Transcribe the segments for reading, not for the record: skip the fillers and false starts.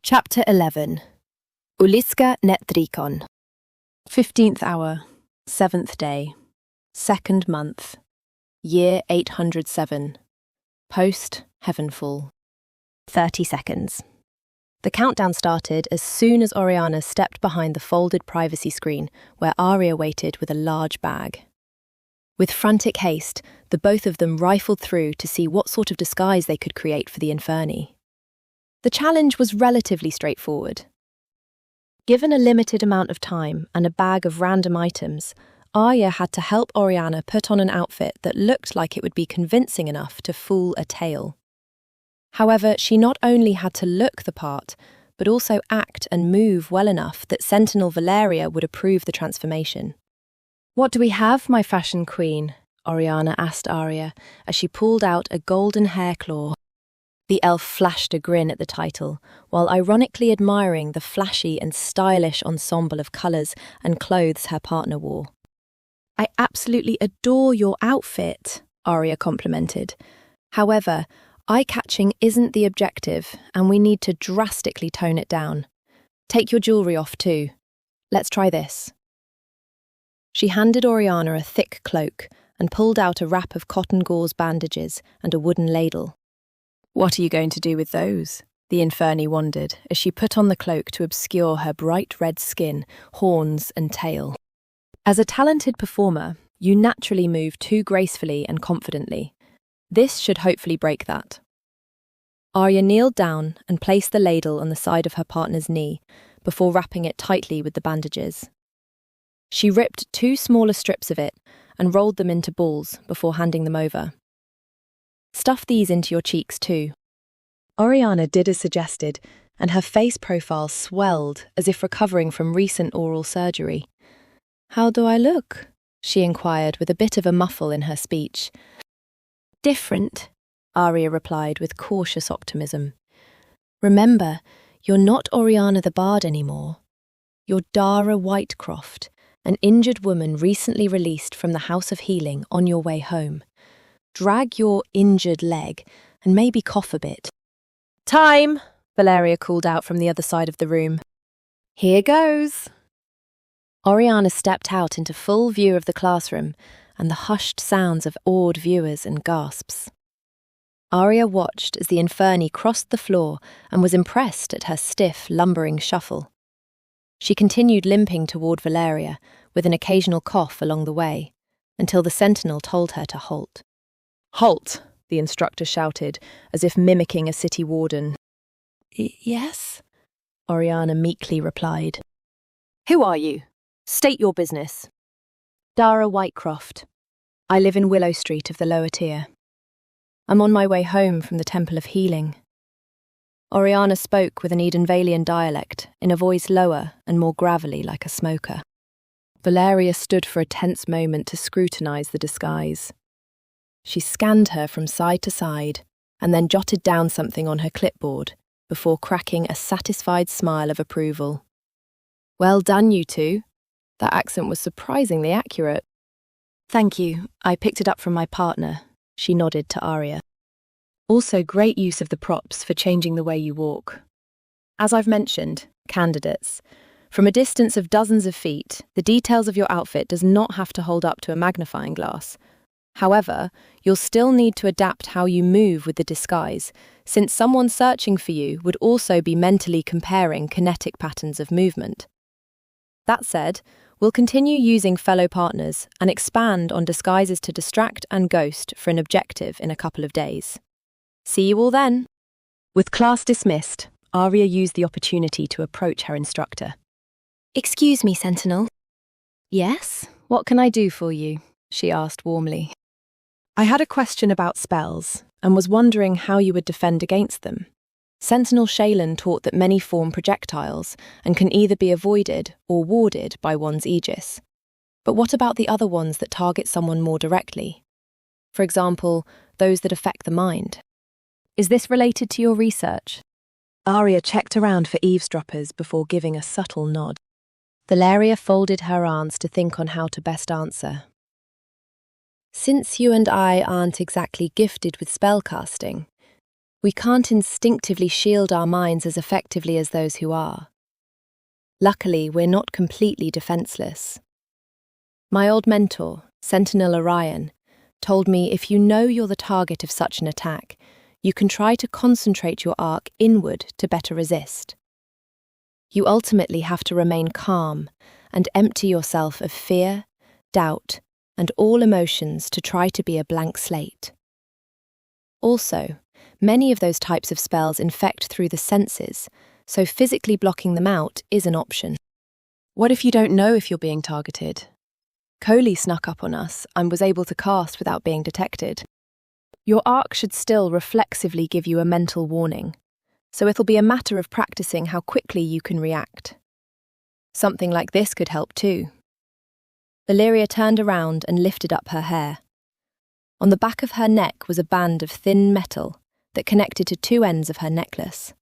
Chapter 11. Ulizka Netdricon. 15th hour, 7th day, 2nd month, year 807. Post Heavenfall. 30 seconds. The countdown started as soon as Oriana stepped behind the folded privacy screen where Ariya waited with a large bag. With frantic haste, the both of them rifled through to see what sort of disguise they could create for the Inferni. The challenge was relatively straightforward. Given a limited amount of time and a bag of random items, Ariya had to help Oriana put on an outfit that looked like it would be convincing enough to fool a tale. However, she not only had to look the part, but also act and move well enough that Sentinel Valeria would approve the transformation. "What do we have, my fashion queen?" Oriana asked Ariya as she pulled out a golden hair claw. The elf flashed a grin at the title, while ironically admiring the flashy and stylish ensemble of colours and clothes her partner wore. "I absolutely adore your outfit," Ariya complimented. "However, eye-catching isn't the objective, and we need to drastically tone it down. Take your jewellery off too. Let's try this." She handed Oriana a thick cloak and pulled out a wrap of cotton gauze bandages and a wooden ladle. "What are you going to do with those?" the Inferni wondered as she put on the cloak to obscure her bright red skin, horns and tail. As a talented performer, you naturally move too gracefully and confidently. This should hopefully break that. Ariya kneeled down and placed the ladle on the side of her partner's knee before wrapping it tightly with the bandages. She ripped 2 smaller strips of it and rolled them into balls before handing them over. "Stuff these into your cheeks too." Oriana did as suggested, and her face profile swelled as if recovering from recent oral surgery. "How do I look?" she inquired with a bit of a muffle in her speech. "Different," Ariya replied with cautious optimism. "Remember, you're not Oriana the Bard anymore. You're Dara Whitecroft, an injured woman recently released from the House of Healing on your way home. Drag your injured leg and maybe cough a bit." "Time!" Valeria called out from the other side of the room. "Here goes." Oriana stepped out into full view of the classroom and the hushed sounds of awed viewers and gasps. Ariya watched as the Inferni crossed the floor and was impressed at her stiff, lumbering shuffle. She continued limping toward Valeria, with an occasional cough along the way, until the Sentinel told her to halt. "Halt!" the instructor shouted, as if mimicking a city warden. "Yes?" Oriana meekly replied. "Who are you? State your business." "Dara Whitecroft. I live in Willow Street of the lower tier. I'm on my way home from the Temple of Healing." Oriana spoke with an Edenvalian dialect, in a voice lower and more gravelly like a smoker. Valeria stood for a tense moment to scrutinise the disguise. She scanned her from side to side and then jotted down something on her clipboard before cracking a satisfied smile of approval. "Well done, you two." That accent was surprisingly accurate. "Thank you. I picked it up from my partner," she nodded to Ariya. "Also great use of the props for changing the way you walk. As I've mentioned, candidates, from a distance of dozens of feet, the details of your outfit does not have to hold up to a magnifying glass. However, you'll still need to adapt how you move with the disguise, since someone searching for you would also be mentally comparing kinetic patterns of movement. That said, we'll continue using fellow partners and expand on disguises to distract and ghost for an objective in a couple of days. See you all then." With class dismissed, Ariya used the opportunity to approach her instructor. "Excuse me, Sentinel." "Yes? What can I do for you?" she asked warmly. "I had a question about spells, and was wondering how you would defend against them. Sentinel Shaylan taught that many form projectiles, and can either be avoided or warded by one's Aegis. But what about the other ones that target someone more directly? For example, those that affect the mind. Is this related to your research?" Ariya checked around for eavesdroppers before giving a subtle nod. Valeria folded her arms to think on how to best answer. "Since you and I aren't exactly gifted with spellcasting, We can't instinctively shield our minds as effectively as those who are. Luckily, we're not completely defenseless. My old mentor, Sentinel Orion, told me if you know you're the target of such an attack, you can try to concentrate your arc inward to better resist. You ultimately have to remain calm and empty yourself of fear, doubt, and all emotions to try to be a blank slate. Also, many of those types of spells infect through the senses, so physically blocking them out is an option. What if you don't know if you're being targeted? Coley snuck up on us and was able to cast without being detected. Your arc should still reflexively give you a mental warning, so it'll be a matter of practicing how quickly you can react. Something like this could help too. Valeria turned around and lifted up her hair. On the back of her neck was a band of thin metal that connected to two ends of her necklace.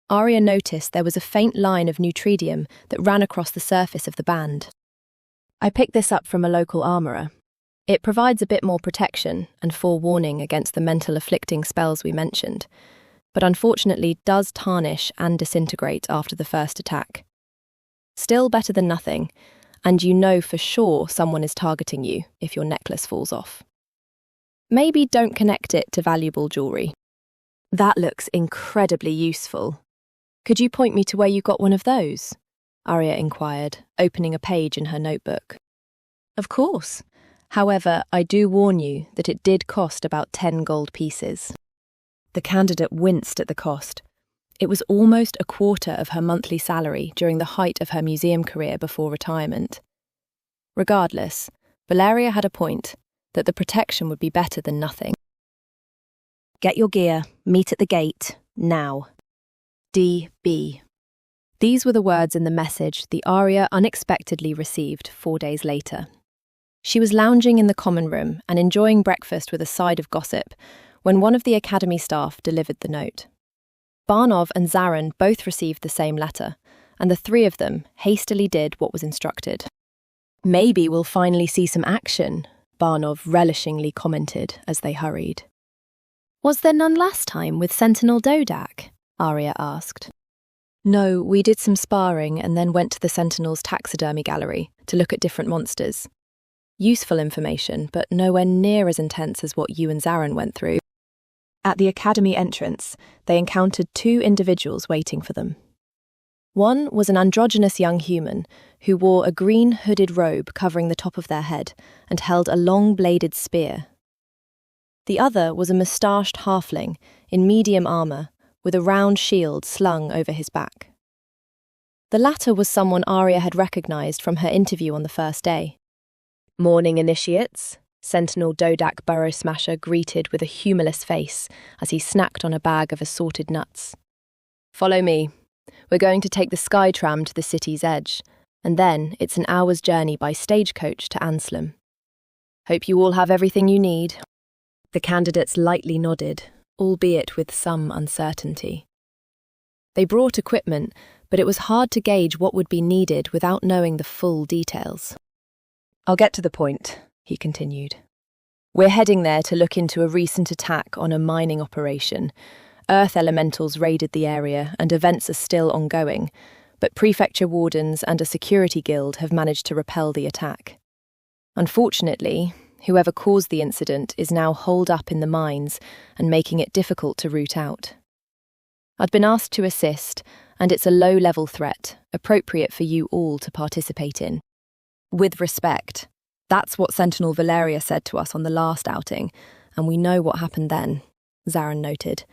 Ariya noticed there was a faint line of nutridium that ran across the surface of the band. I picked this up from a local armourer. It provides a bit more protection and forewarning against the mental afflicting spells we mentioned, but unfortunately does tarnish and disintegrate after the first attack. Still better than nothing, and you know for sure someone is targeting you if your necklace falls off. Maybe don't connect it to valuable jewellery. That looks incredibly useful. Could you point me to where you got one of those? Ariya inquired, opening a page in her notebook. Of course. However, I do warn you that it did cost about 10 gold pieces. The candidate winced at the cost. It was almost a quarter of her monthly salary during the height of her museum career before retirement. Regardless, Valeria had a point that the protection would be better than nothing. Get your gear, meet at the gate, now. D.B. These were the words in the message the Ariya unexpectedly received 4 days later. She was lounging in the common room and enjoying breakfast with a side of gossip when one of the academy staff delivered the note. Barnov and Zaran both received the same letter, and the three of them hastily did what was instructed. Maybe we'll finally see some action, Barnov relishingly commented as they hurried. Was there none last time with Sentinel Dodak? Ariya asked. No, we did some sparring and then went to the Sentinel's taxidermy gallery to look at different monsters. Useful information, but nowhere near as intense as what you and Zaran went through. At the academy entrance, they encountered two individuals waiting for them. One was an androgynous young human who wore a green hooded robe covering the top of their head and held a long-bladed spear. The other was a moustached halfling in medium armour with a round shield slung over his back. The latter was someone Ariya had recognised from her interview on the first day. Morning, initiates, Sentinel Dodak Burrow Smasher greeted with a humourless face as he snacked on a bag of assorted nuts. Follow me. We're going to take the sky tram to the city's edge, and then it's an hour's journey by stagecoach to Anselm. Hope you all have everything you need. The candidates lightly nodded, albeit with some uncertainty. They brought equipment, but it was hard to gauge what would be needed without knowing the full details. I'll get to the point, he continued. We're heading there to look into a recent attack on a mining operation. Earth elementals raided the area and events are still ongoing, but prefecture wardens and a security guild have managed to repel the attack. Unfortunately, whoever caused the incident is now holed up in the mines and making it difficult to root out. I'd been asked to assist, and it's a low-level threat, appropriate for you all to participate in. With respect. That's what Sentinel Valeria said to us on the last outing, and we know what happened then, Zaran noted.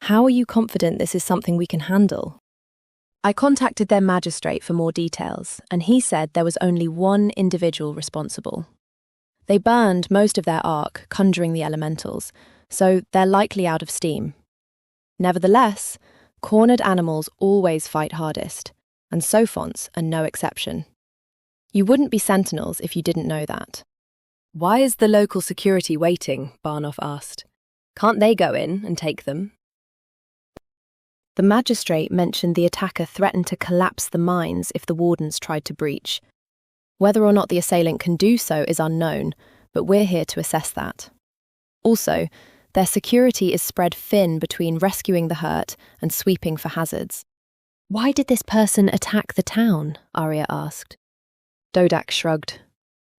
How are you confident this is something we can handle? I contacted their magistrate for more details, and he said there was only one individual responsible. They burned most of their arc conjuring the elementals, so they're likely out of steam. Nevertheless, cornered animals always fight hardest, and sophonts are no exception. You wouldn't be sentinels if you didn't know that. Why is the local security waiting? Barnov asked. Can't they go in and take them? The magistrate mentioned the attacker threatened to collapse the mines if the wardens tried to breach. Whether or not the assailant can do so is unknown, but we're here to assess that. Also, Their security is spread thin between rescuing the hurt and sweeping for hazards. "Why did this person attack the town?" Ariya asked. Dodak shrugged.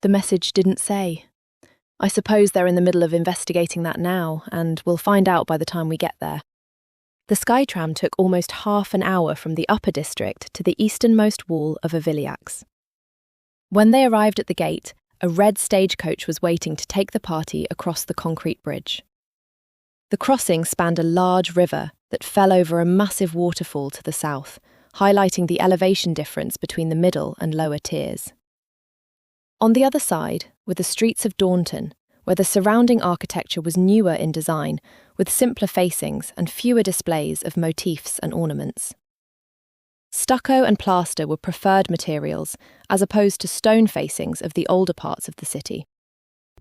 "The message didn't say. I suppose they're in the middle of investigating that now, and we'll find out by the time we get there." The Skytram took almost half an hour from the upper district to the easternmost wall of Ovyliax. When they arrived at the gate, a red stagecoach was waiting to take the party across the concrete bridge. The crossing spanned a large river that fell over a massive waterfall to the south, highlighting the elevation difference between the middle and lower tiers. On the other side were the streets of Daunton, where the surrounding architecture was newer in design, with simpler facings and fewer displays of motifs and ornaments. Stucco and plaster were preferred materials, as opposed to stone facings of the older parts of the city.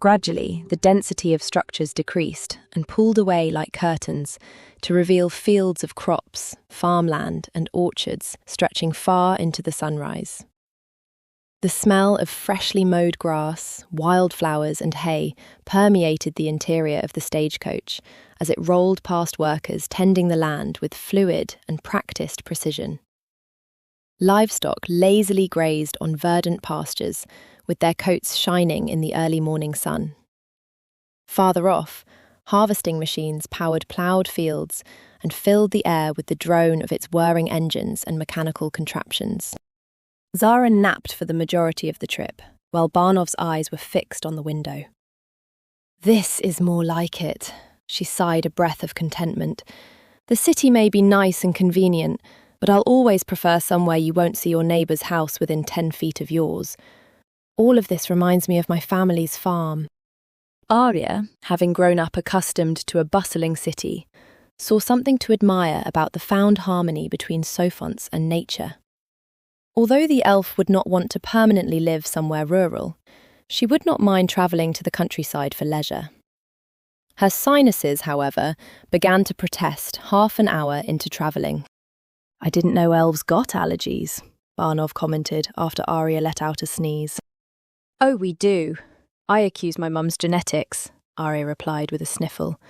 Gradually, the density of structures decreased and pulled away like curtains to reveal fields of crops, farmland, and orchards stretching far into the sunrise. The smell of freshly mowed grass, wildflowers, and hay permeated the interior of the stagecoach as it rolled past workers tending the land with fluid and practiced precision. Livestock lazily grazed on verdant pastures, with their coats shining in the early morning sun. Farther off, harvesting machines powered ploughed fields and filled the air with the drone of its whirring engines and mechanical contraptions. Zara napped for the majority of the trip, while Barnov's eyes were fixed on the window. "This is more like it," she sighed a breath of contentment. "The city may be nice and convenient, but I'll always prefer somewhere you won't see your neighbour's house within 10 feet of yours. All of this reminds me of my family's farm." Ariya, having grown up accustomed to a bustling city, saw something to admire about the found harmony between Sophonts and nature. Although the elf would not want to permanently live somewhere rural, she would not mind travelling to the countryside for leisure. Her sinuses, however, began to protest half an hour into travelling. "I didn't know elves got allergies," Barnov commented after Ariya let out a sneeze. "Oh, we do. I accuse my mum's genetics," Ariya replied with a sniffle.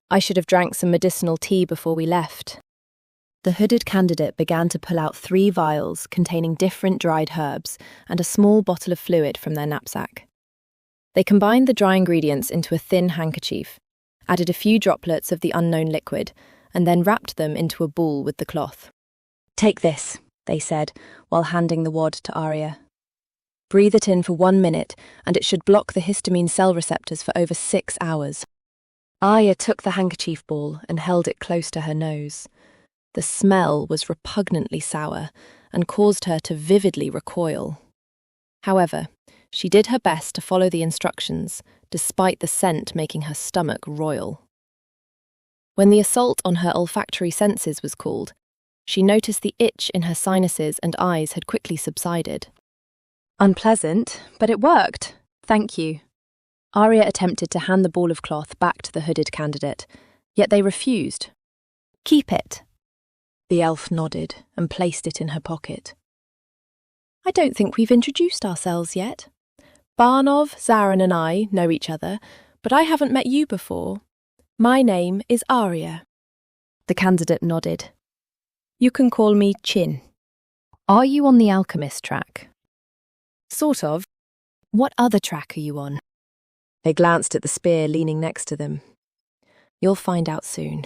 "I should have drank some medicinal tea before we left." The hooded candidate began to pull out 3 vials containing different dried herbs and a small bottle of fluid from their knapsack. They combined the dry ingredients into a thin handkerchief, added a few droplets of the unknown liquid, and then wrapped them into a ball with the cloth. "Take this," they said, while handing the wad to Ariya. "Breathe it in for 1 minute, and it should block the histamine cell receptors for over 6 hours. Ariya took the handkerchief ball and held it close to her nose. The smell was repugnantly sour and caused her to vividly recoil. However, she did her best to follow the instructions, despite the scent making her stomach roil. When the assault on her olfactory senses was called, she noticed the itch in her sinuses and eyes had quickly subsided. "Unpleasant, but it worked. Thank you." Ariya attempted to hand the ball of cloth back to the hooded candidate, yet they refused. "Keep it." The elf nodded and placed it in her pocket. "I don't think we've introduced ourselves yet. Barnov, Zaran and I know each other, but I haven't met you before. My name is Ariya." The candidate nodded. "You can call me Chin." "Are you on the alchemist track?" "Sort of. What other track are you on?" They glanced at the spear leaning next to them. "You'll find out soon."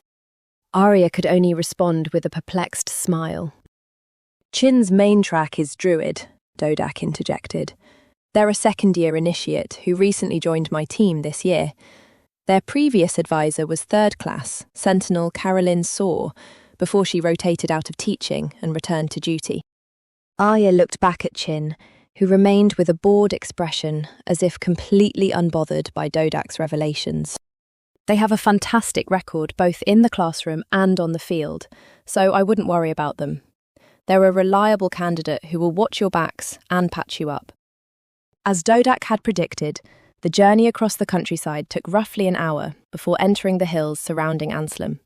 Ariya could only respond with a perplexed smile. "Chin's main track is Druid," Dodak interjected. "They're a second-year initiate who recently joined my team this year. Their previous advisor was third class, Sentinel Caroline Saw, before she rotated out of teaching and returned to duty." Ariya looked back at Chin, who remained with a bored expression, as if completely unbothered by Dodak's revelations. "They have a fantastic record both in the classroom and on the field, so I wouldn't worry about them. They're a reliable candidate who will watch your backs and patch you up." As Dodak had predicted, the journey across the countryside took roughly an hour before entering the hills surrounding Anslem.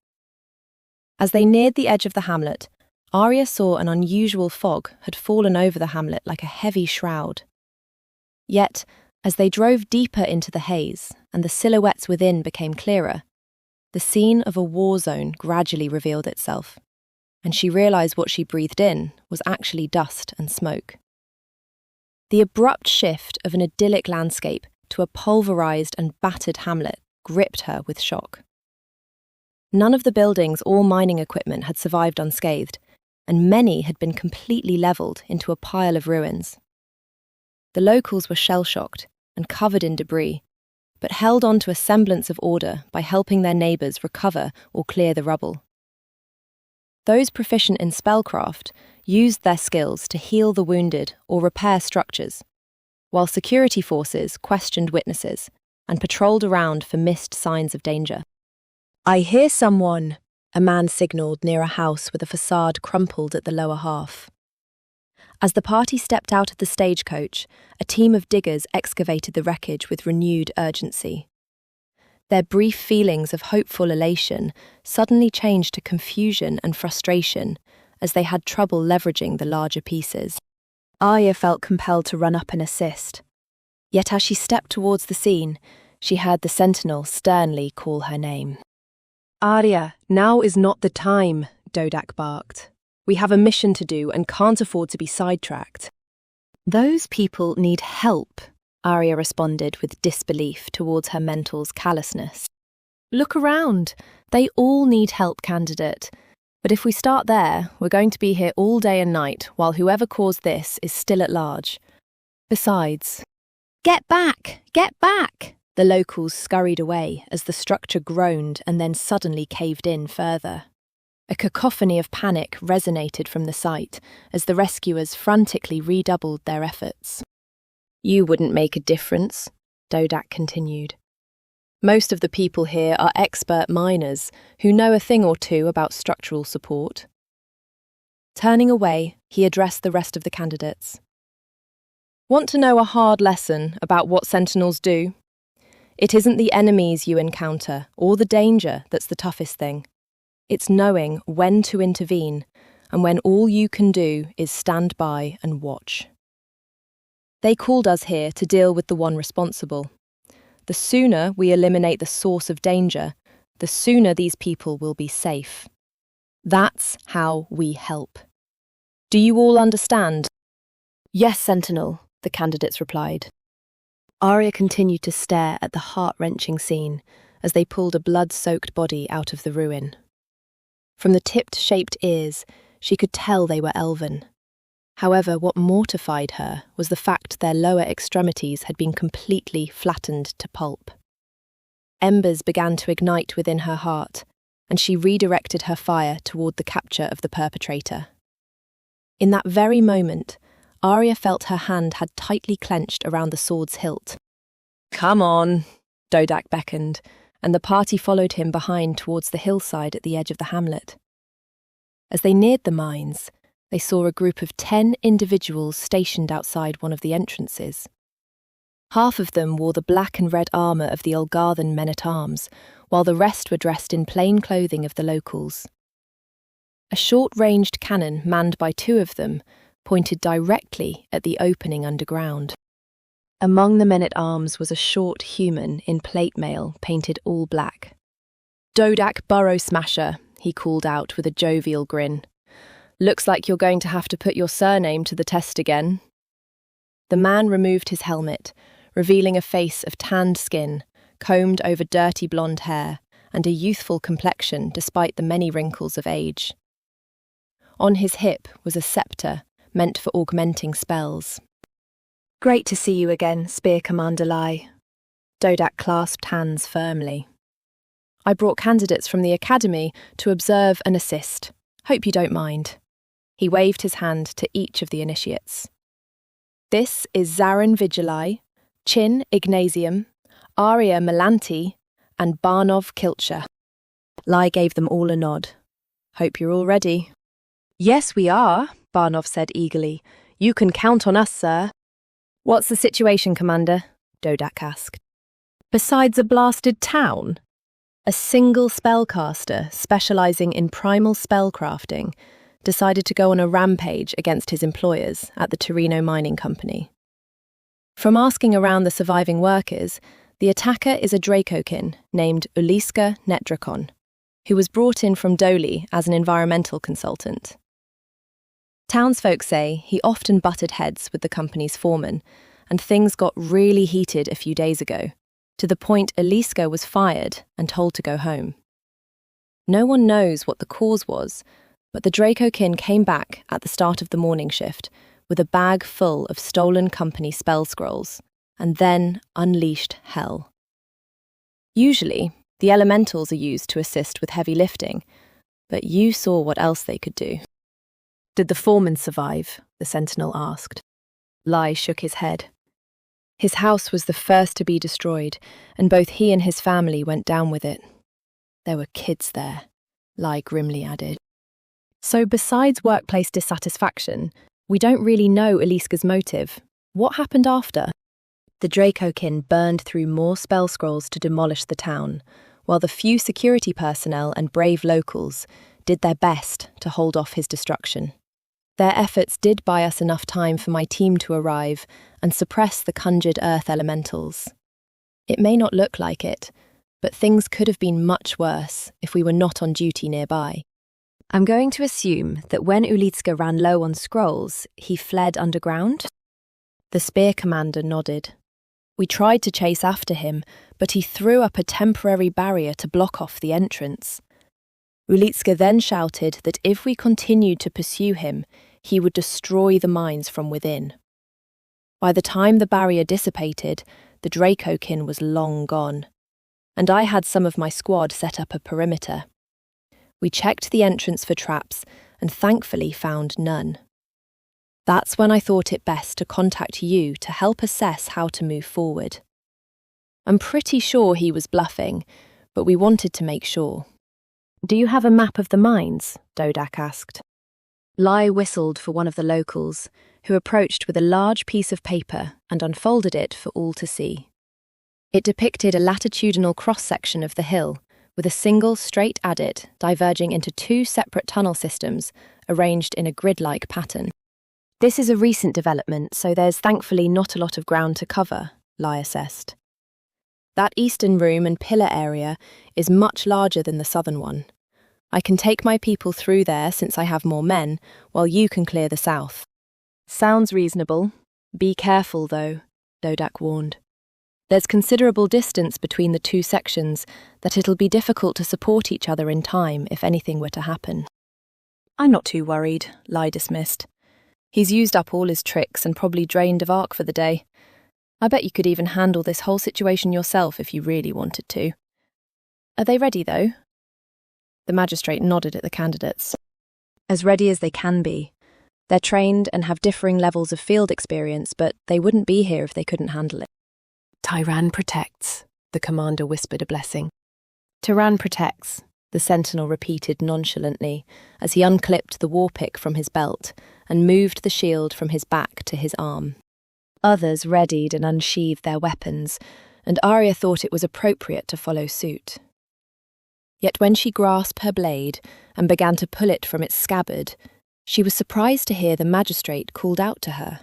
As they neared the edge of the hamlet, Ariya saw an unusual fog had fallen over the hamlet like a heavy shroud. Yet, as they drove deeper into the haze and the silhouettes within became clearer, the scene of a war zone gradually revealed itself, and she realized what she breathed in was actually dust and smoke. The abrupt shift of an idyllic landscape to a pulverized and battered hamlet gripped her with shock. None of the buildings or mining equipment had survived unscathed, and many had been completely leveled into a pile of ruins. The locals were shell-shocked and covered in debris, but held on to a semblance of order by helping their neighbours recover or clear the rubble. Those proficient in spellcraft used their skills to heal the wounded or repair structures, while security forces questioned witnesses and patrolled around for missed signs of danger. "I hear someone," a man signalled near a house with a facade crumpled at the lower half. As the party stepped out of the stagecoach, a team of diggers excavated the wreckage with renewed urgency. Their brief feelings of hopeful elation suddenly changed to confusion and frustration as they had trouble leveraging the larger pieces. Ariya felt compelled to run up and assist. Yet as she stepped towards the scene, she heard the Sentinel sternly call her name. "Ariya, now is not the time," Dodak barked. "We have a mission to do and can't afford to be sidetracked." "Those people need help," Ariya responded with disbelief towards her mentor's callousness. "Look around. They all need help, candidate. But if we start there, we're going to be here all day and night while whoever caused this is still at large. Besides..." "Get back! Get back!" The locals scurried away as the structure groaned and then suddenly caved in further. A cacophony of panic resonated from the site as the rescuers frantically redoubled their efforts. "You wouldn't make a difference," Dodak continued. "Most of the people here are expert miners who know a thing or two about structural support." Turning away, he addressed the rest of the candidates. "Want to know a hard lesson about what Sentinels do? It isn't the enemies you encounter or the danger that's the toughest thing. It's knowing when to intervene and when all you can do is stand by and watch. They called us here to deal with the one responsible. The sooner we eliminate the source of danger, the sooner these people will be safe. That's how we help. Do you all understand?" "Yes, Sentinel," the candidates replied. Ariya continued to stare at the heart-wrenching scene as they pulled a blood-soaked body out of the ruin. From the tipped-shaped ears, she could tell they were elven. However, what mortified her was the fact their lower extremities had been completely flattened to pulp. Embers began to ignite within her heart, and she redirected her fire toward the capture of the perpetrator. In that very moment, Ariya felt her hand had tightly clenched around the sword's hilt. "Come on," Dodak beckoned, and the party followed him behind towards the hillside at the edge of the hamlet. As they neared the mines, they saw a group of 10 individuals stationed outside one of the entrances. Half of them wore the black and red armour of the Olgarthan men-at-arms, while the rest were dressed in plain clothing of the locals. A short-ranged cannon manned by 2 of them pointed directly at the opening underground. Among the men-at-arms was a short human in plate mail painted all black. "Dodak Burrow Smasher," he called out with a jovial grin. "Looks like you're going to have to put your surname to the test again." The man removed his helmet, revealing a face of tanned skin, combed over dirty blonde hair, and a youthful complexion despite the many wrinkles of age. On his hip was a scepter meant for augmenting spells. "Great to see you again, Spear Commander Lai." Dodak clasped hands firmly. "I brought candidates from the Academy to observe and assist. Hope you don't mind." He waved his hand to each of the initiates. "This is Zarin Vigilai, Chin Ignasium, Ariya Malanti, and Barnov Kilcher." Lai gave them all a nod. "Hope you're all ready." "Yes, we are," Barnov said eagerly. "You can count on us, sir." "What's the situation, Commander?" Dodak asked. "Besides a blasted town?" A single spellcaster specialising in primal spellcrafting decided to go on a rampage against his employers at the Torino Mining Company. From asking around the surviving workers, The attacker is a Dracokin named Ulizka Netdricon, who was brought in from Doli as an environmental consultant. Townsfolk say he often butted heads with the company's foreman, and things got really heated a few days ago, to the point Ulizka was fired and told to go home. No one knows what the cause was, but the Dracokin came back at the start of the morning shift with a bag full of stolen company spell scrolls, and then unleashed hell. Usually, the elementals are used to assist with heavy lifting, but you saw what else they could do. Did the foreman survive? The Sentinel asked. Lai shook his head. His house was the first to be destroyed, and both he and his family went down with it. There were kids there, Lai grimly added. So besides workplace dissatisfaction, we don't really know Ulizka's motive. What happened after? The Dracokin burned through more spell scrolls to demolish the town, while the few security personnel and brave locals did their best to hold off his destruction. Their efforts did buy us enough time for my team to arrive and suppress the conjured earth elementals. It may not look like it, but things could have been much worse if we were not on duty nearby. I'm going to assume that when Ulizka ran low on scrolls, he fled underground? The spear commander nodded. We tried to chase after him, but he threw up a temporary barrier to block off the entrance. Ulizka then shouted that if we continued to pursue him, he would destroy the mines from within. By the time the barrier dissipated, the Dracokin was long gone, and I had some of my squad set up a perimeter. We checked the entrance for traps and thankfully found none. That's when I thought it best to contact you to help assess how to move forward. I'm pretty sure he was bluffing, but we wanted to make sure. Do you have a map of the mines? Dodak asked. Lai whistled for one of the locals, who approached with a large piece of paper and unfolded it for all to see. It depicted a latitudinal cross-section of the hill, with a single straight adit diverging into two separate tunnel systems arranged in a grid-like pattern. This is a recent development, so there's thankfully not a lot of ground to cover, Lai assessed. That eastern room and pillar area is much larger than the southern one. I can take my people through there since I have more men, while you can clear the south. Sounds reasonable. Be careful, though, Dodak warned. There's considerable distance between the two sections that it'll be difficult to support each other in time if anything were to happen. I'm not too worried, Lai dismissed. He's used up all his tricks and probably drained of arc for the day. I bet you could even handle this whole situation yourself if you really wanted to. Are they ready, though? The magistrate nodded at the candidates. As ready as they can be. They're trained and have differing levels of field experience, but they wouldn't be here if they couldn't handle it. Tyran protects, the commander whispered a blessing. Tyran protects, the sentinel repeated nonchalantly as he unclipped the war pick from his belt and moved the shield from his back to his arm. Others readied and unsheathed their weapons, and Ariya thought it was appropriate to follow suit. Yet when she grasped her blade and began to pull it from its scabbard, she was surprised to hear the magistrate called out to her.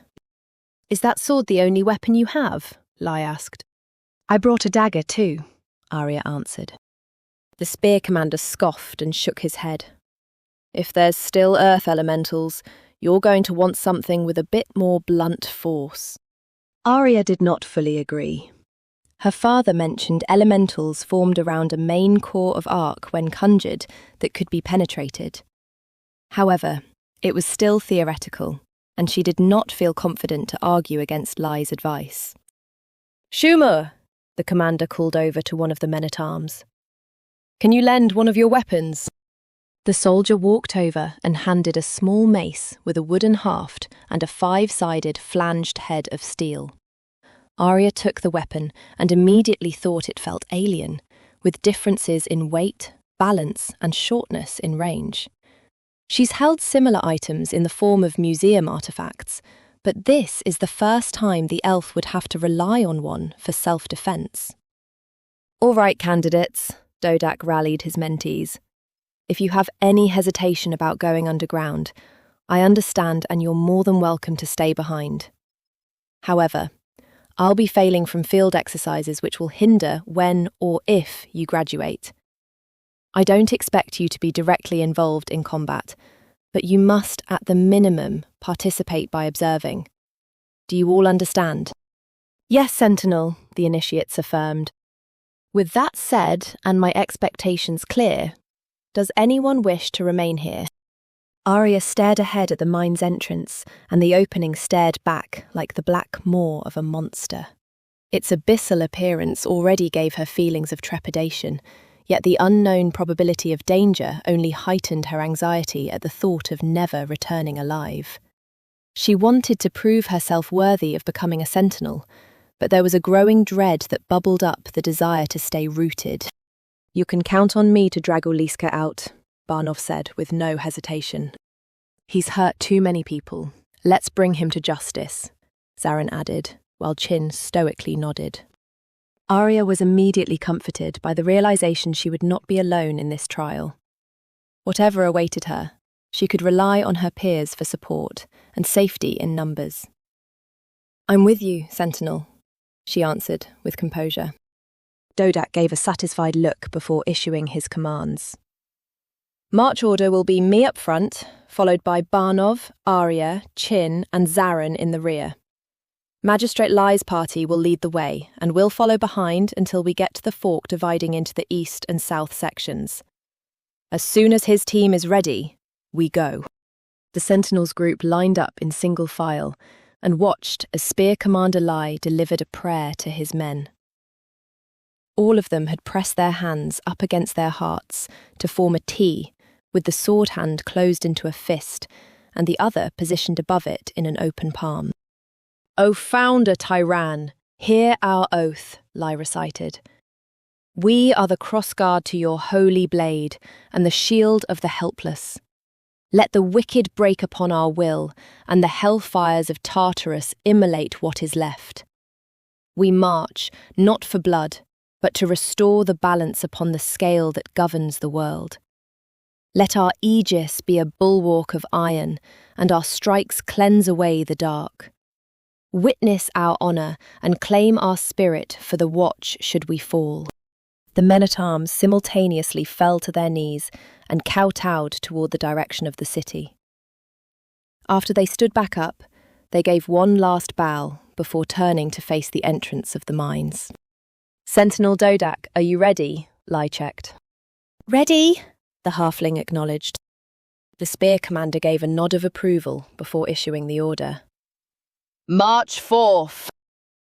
Is that sword the only weapon you have? Lai asked. I brought a dagger too, Ariya answered. The spear commander scoffed and shook his head. If there's still earth elementals, you're going to want something with a bit more blunt force. Ariya did not fully agree. Her father mentioned elementals formed around a main core of arc when conjured that could be penetrated. However, it was still theoretical, and she did not feel confident to argue against Lai's advice. Shumer, the commander called over to one of the men-at-arms. Can you lend one of your weapons? The soldier walked over and handed a small mace with a wooden haft and a 5-sided flanged head of steel. Ariya took the weapon and immediately thought it felt alien, with differences in weight, balance, and shortness in range. She's held similar items in the form of museum artifacts, but this is the first time the elf would have to rely on one for self-defense. All right, candidates, Dodak rallied his mentees. If you have any hesitation about going underground, I understand and you're more than welcome to stay behind. However, I'll be failing from field exercises which will hinder when or if you graduate. I don't expect you to be directly involved in combat, but you must, at the minimum, participate by observing. Do you all understand? Yes, Sentinel, the initiates affirmed. With that said, and my expectations clear, does anyone wish to remain here? Ariya stared ahead at the mine's entrance, and the opening stared back like the black maw of a monster. Its abyssal appearance already gave her feelings of trepidation, yet the unknown probability of danger only heightened her anxiety at the thought of never returning alive. She wanted to prove herself worthy of becoming a sentinel, but there was a growing dread that bubbled up the desire to stay rooted. You can count on me to drag Ulizka out, Barnov said with no hesitation. He's hurt too many people. Let's bring him to justice, Zarin added, while Chin stoically nodded. Ariya was immediately comforted by the realization she would not be alone in this trial. Whatever awaited her, she could rely on her peers for support and safety in numbers. I'm with you, Sentinel, she answered with composure. Dodak gave a satisfied look before issuing his commands. March order will be me up front, followed by Barnov, Ariya, Chin, and Zarin in the rear. Magistrate Lai's party will lead the way, and we'll follow behind until we get to the fork dividing into the east and south sections. As soon as his team is ready, we go. The Sentinels group lined up in single file and watched as Spear Commander Lai delivered a prayer to his men. All of them had pressed their hands up against their hearts to form a T, with the sword hand closed into a fist and the other positioned above it in an open palm. O founder Tyran, hear our oath, Lai recited. We are the crossguard to your holy blade and the shield of the helpless. Let the wicked break upon our will, and the hellfires of Tartarus immolate what is left. We march, not for blood, but to restore the balance upon the scale that governs the world. Let our Aegis be a bulwark of iron, and our strikes cleanse away the dark. Witness our honour, and claim our spirit for the watch should we fall. The men-at-arms simultaneously fell to their knees and kowtowed toward the direction of the city. After they stood back up, they gave one last bow before turning to face the entrance of the mines. Sentinel Dodak, are you ready? Lai checked. Ready, the halfling acknowledged. The spear commander gave a nod of approval before issuing the order. March forth!